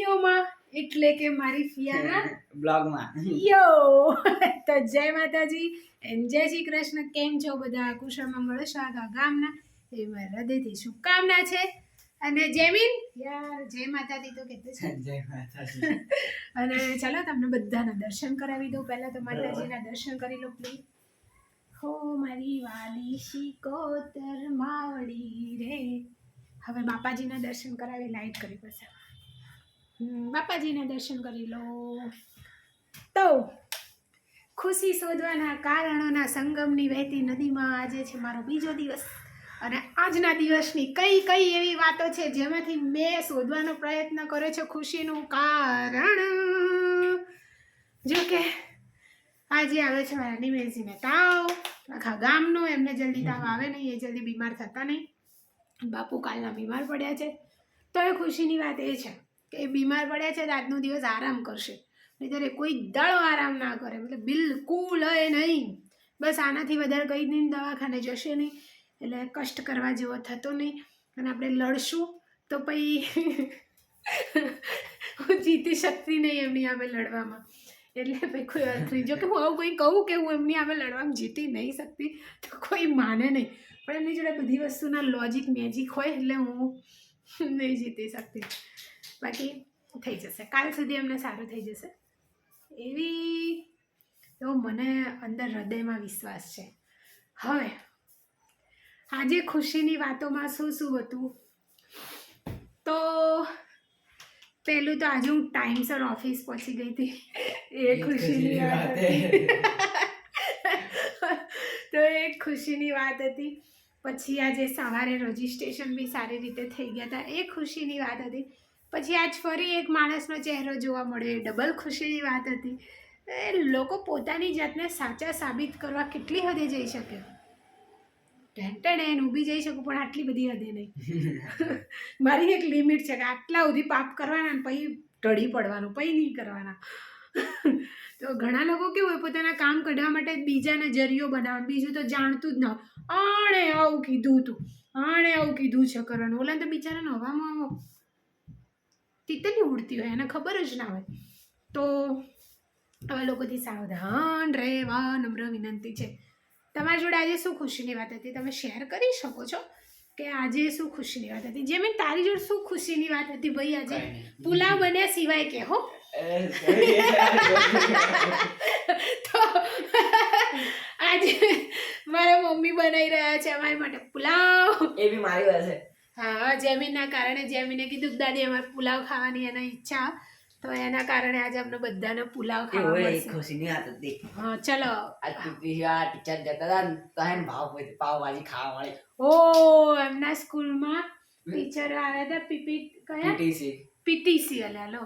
માં એટલે કે મારી ફિયાના બ્લોગમાં યો તો જય માતાજી જય શ્રી કૃષ્ણ. કેમ છો બધા? કુશળ મંગળ શાગા ગામના એ મારા હૃદયથી શુભકામના છે. અને જેમીન યાર જય માતાજી તો કહેते છે. જય માતાજી. અને ચાલો તમને બધાના દર્શન કરાવી દઉં. પહેલા તો માતાજીના દર્શન કરી લો પ્લીઝ. હો મારી વાલી શિકોતર માવડી રે. હવે બાપાજીના દર્શન કરાવી. લાઈટ કરી પડશે. બાપાજીના દર્શન કરી લો. તો ખુશી શોધવાના કારણોના સંગમની વહેતી નદીમાં આજે છે મારો બીજો દિવસ. અને આજના દિવસની કઈ કઈ એવી વાતો છે જેમાંથી મેં શોધવાનો પ્રયત્ન કર્યો છે ખુશીનું કારણ. જો કે આજે આવે છે મારા નિમેશજીને તાવ. આખા ગામનો. એમને જલ્દી તાવ આવે નહીં, એ જલ્દી બીમાર થતા નહીં. બાપુ કાલના બીમાર પડ્યા છે. તો એ ખુશીની વાત એ છે કે એ બીમાર પડ્યા છે તો આજનો દિવસ આરામ કરશે. નહીંતર કોઈ દાડો આરામ ના કરે, મતલબ બિલકુલ નહીં. બસ આનાથી વધારે કંઈ નહીં. દવાખાને જશે નહીં એટલે કષ્ટ કરવા જેવો થતો નહીં. અને આપણે લડશું તો પછી હું જીતી શકતી નહીં એમની સામે લડવામાં. એટલે ભાઈ કોઈ અર્થ નહીં. જો કે હું આવું કંઈ કહું કે હું એમની સામે લડવામાં જીતી નહીં શકતી તો કોઈ માને નહીં. પણ એમની જોડે બધી વસ્તુના લોજિક મેજિક હોય એટલે હું નહીં જીતી શકતી. બાકી થઈ જશે. કાલ સુધી એમને સારું થઈ જશે એવો મને અંદર હૃદયમાં વિશ્વાસ છે. હવે આજે ખુશીની વાતોમાં શું શું હતું તો પહેલું તો આજે હું ટાઈમસર ઓફિસ પહોંચી ગઈ હતી. એ ખુશીની વાત હતી. તો એ ખુશીની વાત હતી. પછી આજે સવારે રજીસ્ટ્રેશન બી સારી રીતે થઈ ગયા હતા. એ ખુશીની વાત હતી. પછી આજ ફરી એક માણસનો ચહેરો જોવા મળ્યો. એ ડબલ ખુશીની વાત હતી. એ લોકો પોતાની જાતને સાચા સાબિત કરવા કેટલી હદે જઈ શકે. ટેન્ટેન ઊભી જઈ શકું પણ આટલી બધી હદે નહીં. મારી એક લિમિટ છે કે આટલા સુધી પાપ કરવાના ને પછી ઢળી પડવાનું, પછી નહીં કરવાના. તો ઘણા લોકો કેવું હોય પોતાના કામ કઢવા માટે બીજાને જરિયો બનાવવાનું. બીજું તો જાણતું જ ન હોય. આણે આવું કીધું હતું, આણે આવું કીધું છે કરવાનું. ઓલા તો બિચારાને હવામાં તીતરની ઉડતી હોય, એને ખબર જ ના હોય. તો આવા લોકોથી સાવધાન રહેવા નમ્ર વિનંતી છે. તમારી જોડે આજે શું ખુશીની વાત હતી તમે શેર કરી શકો છો કે આજે શું ખુશીની વાત હતી. જેમ તારી જોડે શું ખુશીની વાત હતી ભાઈ? આજે પુલાવ બન્યા સિવાય કે હો તો આજે મારા મમ્મી બનાવી રહ્યા છે અમારી માટે પુલાવ. એ બી મારી વાત છે. હા, જેમીનના કારણે. જેમીને કીધું દાદી અમારે પુલાવ ખાવાની એના ઈચ્છા, તો એના કારણે આજે અમને બધાને પુલાવ ખાવા મળશે. ખુશીની વાત હતી. હા ચલો. આ ટીચર જતા હતા ને તો એને પાવભાજી ખાવા મળી. ઓ એમના સ્કૂલમાં ટીચર આવ્યા હતા. પીટીસી અલ્યા લો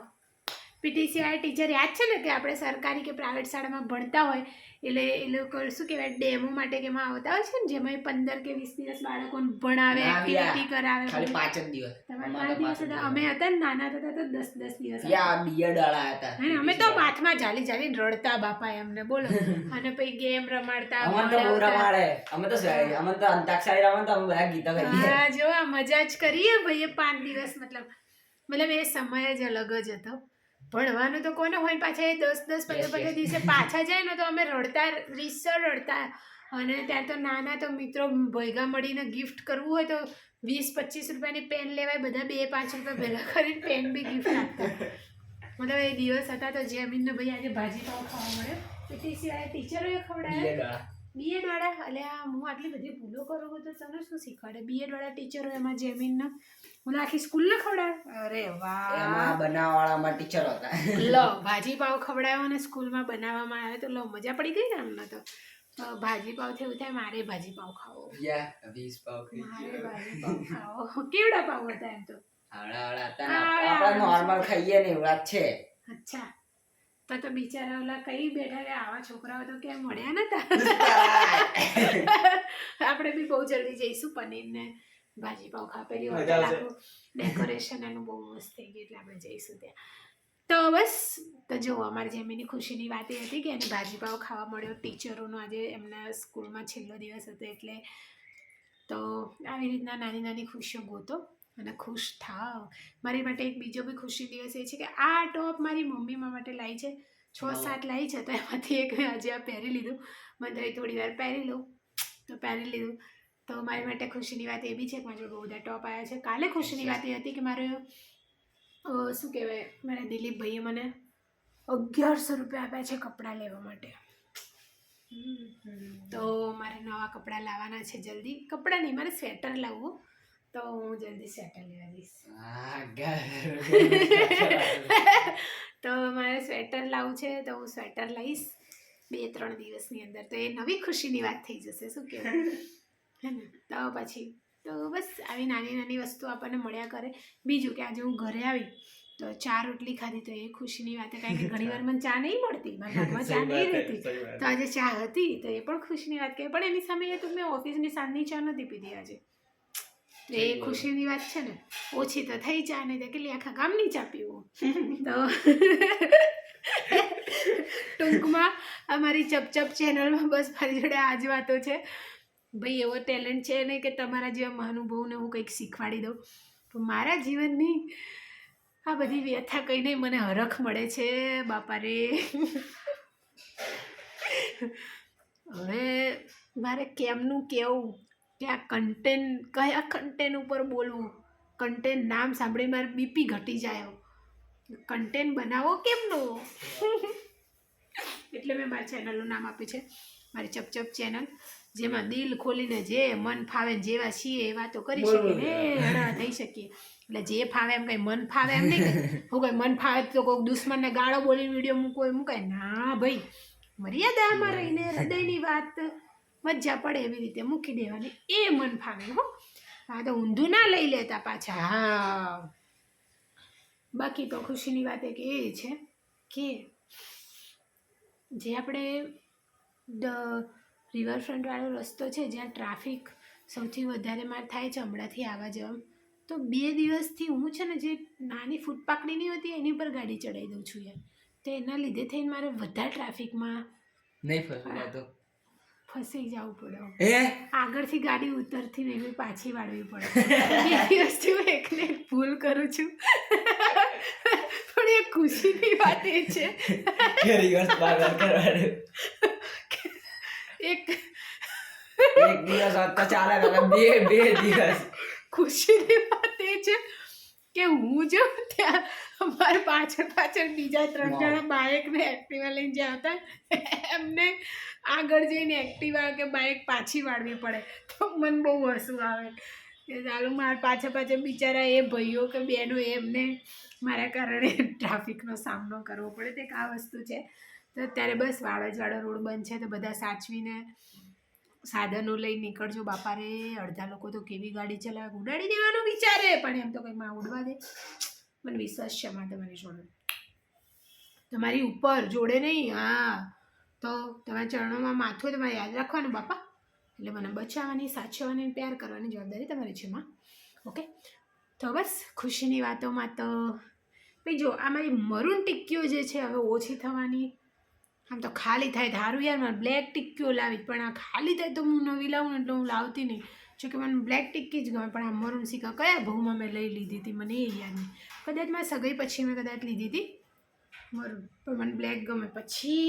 પીટીસી વાળા ટીચર યાદ છે ને કે આપણે સરકારી કે પ્રાઇવેટ શાળામાં ભણતા હોય એટલે એ લોકો શું કહેવાય ડેમો માટે કે એમાં આવતા હોય છે ને જેમાં 15 કે 20 દિવસ બાળકોને ભણાવે, એક્ટિવિટી કરાવે. ખાલી 5 જ દિવસ. તમારે 5 દિવસ હતા. અમે હતા ને નાના હતા તો 10 દિવસ બીએડ વાળા હતા. અમે તો હાથમાં ચાલી ચાલીને રડતા બાપા એમને બોલો. અને પછી ગેમ રમાડતા. અમે તો અંતાક્ષરી રમત અમે બધા ગીતો ગાઈએ. હા જો આ મજા જ કરીએ ભાઈ. 5 દિવસ મતલબ એ સમય જ અલગ જ હતો. ભણવાનું તો કોને હોય, પાછા એ 10-15 દિવસે પાછા જાય ને તો અમે રડતા, રીસર રડતા. અને ત્યાં તો નાના તો મિત્રો ભેગા મળીને ગિફ્ટ કરવું હોય તો 20-25 રૂપિયાની પેન લેવાય. બધા 2-5 રૂપિયા ભેગા કરીને પેન બી ગિફ્ટ આપતા. મતલબ એ દિવસ હતા. તો જેમીનને ભાઈ આજે ભાજી પાવ ખાવા મળ્યો. પીટીસી વાળા ટીચરોએ ખવડાવ્યા. બીએડ વાળા અલ્યા હું આટલી બધી ભૂલો કરું તો તને શું શીખવાડે? બીએડ વાળા ટીચરો એમાં જેમીનને હું આખી સ્કૂલને ખવડાવે. અરે વાહ, એમાં બનાવવાળામાં ટીચર હતા. લો ભાજી પાવ ખવડાવ્યો અને સ્કૂલમાં બનાવવામાં આવ્યો તો લો મજા પડી ગઈ ને અમને. તો ભાજી પાવ થી એવું થાય મારે ભાજી પાવ ખાવો. મારે ભાજી પાવ ખાવો. કેવડા પાવ હતા એમ તો? આપણે નોર્મલ ખાઈએ ને એવડા જ છે. અચ્છા, તો બિચારા ઓલા કઈ બેઠા આવા છોકરાઓ તો ક્યાં મળ્યા નતા. આપણે બી બહુ જલ્દી જઈશું પનીર ને ભાજી પાવ ખાપેલી હોટલ. ડેકોરેશન એનું બહુ મસ્ત થઈ ગયું એટલે આપણે જઈશું ત્યાં. તો બસ તો જો અમારી જેમીની ખુશીની વાત એ હતી કે એને ભાજી પાવ ખાવા મળ્યો ટીચરોનો. આજે એમના સ્કૂલમાં છેલ્લો દિવસ હતો એટલે. તો આવી રીતના નાની નાની ખુશીઓ ગોતો અને ખુશ થાવ. મારી માટે એક બીજો બી ખુશી દિવસ એ છે કે આ ટોપ મારી મમ્મી મારા માટે લાવી છે, 6-7 લાવી છે, તો એમાંથી એક મેં આજે આ પહેરી લીધું. મને તો થોડી વાર પહેરી લઉં તો પહેરી લીધું. તો મારી માટે ખુશીની વાત એ બી છે કે મારા જોડે બહુ બધા ટોપ આવ્યા છે. કાલે ખુશીની વાત એ હતી કે મારે શું કહેવાય, મારા દિલીપભાઈએ મને 1100 રૂપિયા આપ્યા છે કપડાં લેવા માટે. તો મારે નવા કપડાં લાવવાના છે જલ્દી. કપડાં નહીં, મારે સ્વેટર લાવવું, તો હું જલ્દી સ્વેટર લેવા જઈશ. તો મારે સ્વેટર લાવવું છે, તો હું સ્વેટર લઈશ 2-3 દિવસની અંદર. તો એ નવી ખુશીની વાત થઈ જશે, શું કહેવાય હે ને. તો પછી તો બસ આવી નાની નાની વસ્તુ આપણને મળ્યા કરે. બીજું કે આજે હું ઘરે આવી તો 4 રોટલી ખાધી, તો એ ખુશીની વાત. કારણ કે ઘણી વાર મને ચા નહીં મળતી, મારા ઘરમાં ચા નહીં રહેતી, તો આજે ચા હતી, તો એ પણ ખુશીની વાત કહેવાય. પણ એની સામે એ તો મેં ઓફિસની સાંજની ચા નથી પીધી આજે, તો એ ખુશીની વાત છે ને. ઓછી તો થઈ ચા, નહીં તો કેટલી આખા ગામની ચા પીવું. તો ટૂંકમાં અમારી ચપચપ ચેનલમાં બસ મારી જોડે આ જ વાતો છે. ભાઈ એવો ટેલેન્ટ છે નહીં કે તમારા જેવા મહાનુભાવને હું કંઈક શીખવાડી દઉં, તો મારા જીવનની આ બધી વ્યથા કહીને મને હરખ મળે છે બાપા રે. હવે મારે કેમનું કહેવું કે આ કન્ટેન્ટ, કયા કન્ટેન્ટ ઉપર બોલવું. કન્ટેન્ટ નામ સાંભળી મારે બીપી ઘટી જાય. કન્ટેન્ટ બનાવો કેમનું. એટલે મેં મારી ચેનલનું નામ આપ્યું છે મારી ચપચપ ચેનલ, જેમાં દિલ ખોલીને જે મન ફાવે જેવા છીએ એ વાતો કરી શકીએ ને હળા થઈ શકીએ. એટલે જે ફાવે એમ કંઈ મન ફાવે એમ નહીં કે હું કંઈ મન ફાવે તો કોઈક દુશ્મનને ગાળો બોલી વિડીયો મૂકાય ના ભાઈ. મર્યાદામાં રહીને હૃદયની વાત મજા પડે એવી રીતે મૂકી દેવાની, એ મન ફાવે. હો હા, તો ઊંધું ના લઈ લેતા પાછા. હા, બાકી તો ખુશીની વાત એક એ છે કે જે આપણે રિવરફ્રન્ટવાળો રસ્તો છે જ્યાં ટ્રાફિક સૌથી વધારે માર થાય છે હમણાંથી આવવા જવામાં, તો 2 દિવસથી હું છે ને જે નાની ફૂટપાકડી નહીં હોતી એની પર ગાડી ચડાવી દઉં છું યાર. તો એના લીધે થઈને મારે વધારે ટ્રાફિકમાં ફસી જવું પડે. આગળથી ગાડી ઉતરતી ને એવી પાછી વાળવી પડે. 2 દિવસથી હું એકને ભૂલ કરું છું. પણ એ ખુશીની વાત એ છે એક દિવસ તો ચાલે, 2 દિવસ. ખુશીની વાત એ છે કે હું જો ત્યાં અમારા પાછળ બીજા 3 જણા બાઇક ને એક્ટિવા લઈને જે આવતા એમને આગળ જઈને એક્ટિવા કે બાઇક પાછી વાળવી પડે. તો મને બહુ હસવું આવે કે ચાલો મારા પાછળ બિચારા એ ભાઈઓ કે બહેનો એમને મારા કારણે ટ્રાફિકનો સામનો કરવો પડે. તે આ વસ્તુ છે. તો અત્યારે બસ વાળો રોડ બંધ છે, તો બધા સાચવીને સાધનો લઈ નીકળજો બાપા રે. અડધા લોકો તો કેવી ગાડી ચલાવે, ઉડાડી દેવાનું વિચારે, પણ એમ તો કંઈ માં ઉડવા દે. મને વિશ્વાસ છે માં તમારી જોડે, તમારી ઉપર જોડે નહીં. હા, તો તમારા ચરણોમાં માથું તમારે યાદ રાખવાનું બાપા. એટલે મને બચાવવાની, સાચવવાની, પ્યાર કરવાની જવાબદારી તમારી છે માં. ઓકે, તો બસ ખુશીની વાતોમાં તો ભાઈ જો આ મારી મરૂન ટિક્કીઓ જે છે હવે ઓછી થવાની. આમ તો ખાલી થાય ધારું યાર મારે બ્લેક ટિક્કીઓ લાવી, પણ આ ખાલી થાય તો હું નવી લાવું ને એટલે હું લાવતી નહીં. જોકે મને બ્લેક ટિક્કી જ ગમે, પણ આ મરૂન સિક્કા કયા ભાવમાં મેં લઈ લીધી હતી મને એ યાદ નહીં. કદાચ મારી સગાઈ પછી મેં કદાચ લીધી હતી મરૂન, પણ મને બ્લેક ગમે. પછી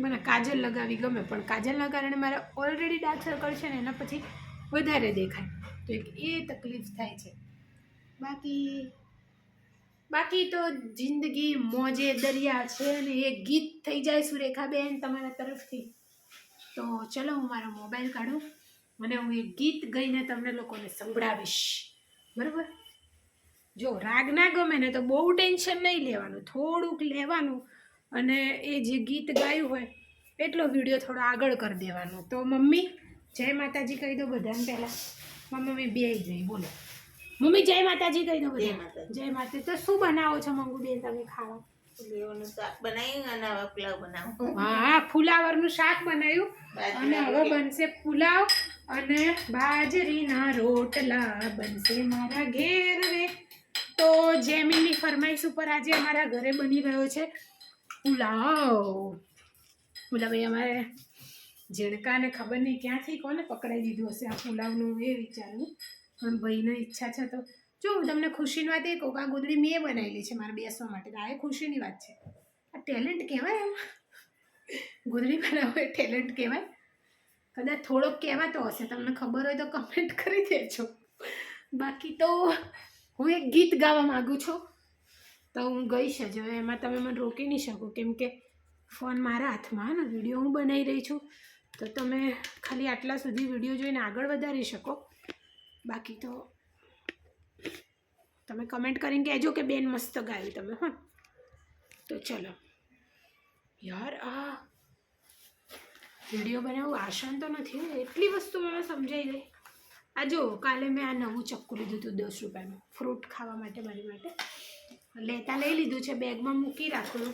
મને કાજલ લગાવી ગમે, પણ કાજલના કારણે મારે ઓલરેડી ડાર્ક સર્કલ છે ને એના પછી વધારે દેખાય, તો એક એ તકલીફ થાય છે. બાકી તો જિંદગી મોજે દરિયા છે ને એ ગીત થઈ જાય સુરેખાબેન તમારા તરફથી. તો ચલો હું મારો મોબાઈલ કાઢું અને હું એ ગીત ગઈને તમને લોકોને સંભળાવીશ, બરાબર? જો રાગ ના ગમે ને તો બહુ ટેન્શન નહીં લેવાનું, થોડુંક લેવાનું અને એ જે ગીત ગાયું હોય એટલો વિડીયો થોડો આગળ કરી દેવાનો. તો મમ્મી જય માતાજી કહી દો બધાને પહેલાં. મમ્મી બે જઈ બોલો. મમ્મી જય માતાજી કહી દો બધા. જય માતા. તો શું બનાવો છો મંગુ બેન તમે ખાવા? હા, ફુલાવરનું શાક બનાવ્યું અને હવે બનશે પુલાવ અને બાજરીના રોટલા બનશે મારા ઘેર રે. તો જેમીની ફરમાઈશ ઉપર આજે અમારા ઘરે બની રહ્યો છે પુલાવ. ભાઈ અમારે ઝીણકાને ખબર નહીં ક્યાંથી કોને પકડાઈ દીધું હશે આ પુલાવનું એ વિચારવું. પણ ભાઈને ઈચ્છા છે તો જો હું તમને ખુશીની વાત એ કહું કે આ ગોદડી મેં બનાવેલી છે મારે બેસવા માટે તો આ એ ખુશીની વાત છે. આ ટેલેન્ટ કહેવાય એમ ગોદડી બનાવવો એ ટેલેન્ટ કહેવાય. કદાચ થોડોક કહેવાતો હશે, તમને ખબર હોય તો કમેન્ટ કરી દેજો. બાકી તો હું એક ગીત ગાવા માગું છું તો હું ગઈશ જ. હવે એમાં તમે મને રોકી નહીં શકો કેમ કે ફોન મારા હાથમાં ને વિડીયો હું બનાવી રહી છું. તો તમે ખાલી આટલા સુધી વિડીયો જોઈને આગળ વધારી શકો. બાકી તો તમે કમેન્ટ કરીને કહેજો કે બેન મસ્ત ગાયું તમે. હા તો ચલો યાર, આ વિડીયો બનાવવું આસાન તો નથી. એટલી વસ્તુ મને સમજાઈ ગઈ. આ જો કાલે મેં આ નવું ચક્કુ લીધું હતું 10 રૂપિયાનું ફ્રૂટ ખાવા માટે મારી માટે. લેતા લઈ લીધું છે, બેગમાં મૂકી રાખું.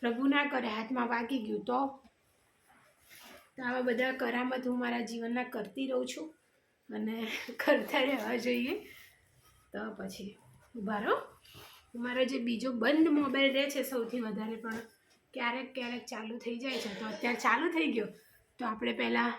પ્રભુ ના કરે હાથમાં વાગી ગયું તો આવા બધા કરામત હું મારા જીવનના કરતી રહું છું અને કરતા રહેવા જોઈએ. તો પછી ઉભા રહો. મારો જે બીજો બંધ મોબાઈલ રહે છે સૌથી વધારે, પણ ક્યારેક ક્યારેક ચાલુ થઈ જાય છે. તો અત્યારે ચાલુ થઈ ગયો તો આપણે પહેલાં